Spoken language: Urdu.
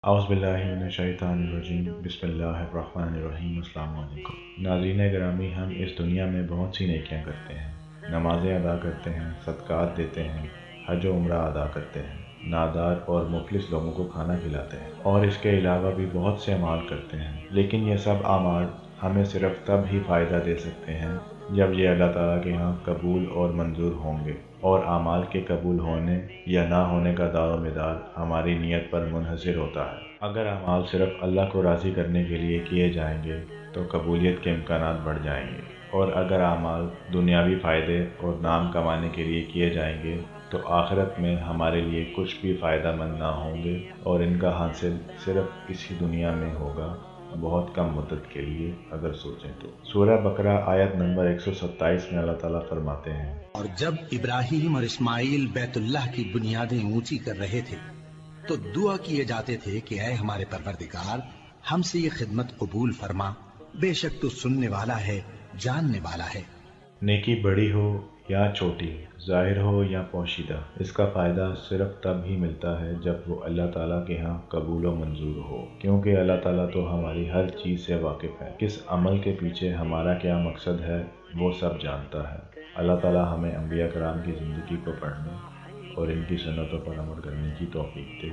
اعوذ باللہ من الشیطان الرجیم بسم اللہ الرحمن الرحیم۔ السلام علیکم ناظرین گرامی، ہم اس دنیا میں بہت سی نیکیاں کرتے ہیں، نمازیں ادا کرتے ہیں، صدقات دیتے ہیں، حج و عمرہ ادا کرتے ہیں، نادار اور مفلس لوگوں کو کھانا کھلاتے ہیں، اور اس کے علاوہ بھی بہت سے اعمال کرتے ہیں۔ لیکن یہ سب اعمال ہمیں صرف تب ہی فائدہ دے سکتے ہیں جب یہ اللہ تعالیٰ کے ہاں قبول اور منظور ہوں گے، اور اعمال کے قبول ہونے یا نہ ہونے کا دار و مدار ہماری نیت پر منحصر ہوتا ہے۔ اگر اعمال صرف اللہ کو راضی کرنے کے لیے کیے جائیں گے تو قبولیت کے امکانات بڑھ جائیں گے، اور اگر اعمال دنیاوی فائدے اور نام کمانے کے لیے کیے جائیں گے تو آخرت میں ہمارے لیے کچھ بھی فائدہ مند نہ ہوں گے، اور ان کا حاصل صرف اسی دنیا میں ہوگا، بہت کم مدت کے لیے اگر سوچیں تو۔ سورہ بقرہ آیت نمبر 127 میں اللہ تعالیٰ فرماتے ہیں، اور جب ابراہیم اور اسماعیل بیت اللہ کی بنیادیں اونچی کر رہے تھے تو دعا کیے جاتے تھے کہ اے ہمارے پروردگار، ہم سے یہ خدمت قبول فرما، بے شک تو سننے والا ہے، جاننے والا ہے۔ نیکی بڑی ہو یا چھوٹی، ظاہر ہو یا پوشیدہ، اس کا فائدہ صرف تب ہی ملتا ہے جب وہ اللہ تعالیٰ کے ہاں قبول و منظور ہو، کیونکہ اللہ تعالیٰ تو ہماری ہر چیز سے واقف ہے۔ کس عمل کے پیچھے ہمارا کیا مقصد ہے وہ سب جانتا ہے۔ اللہ تعالیٰ ہمیں انبیاء کرام کی زندگی کو پڑھنے اور ان کی سنتوں پر عمل کرنے کی توفیق دے۔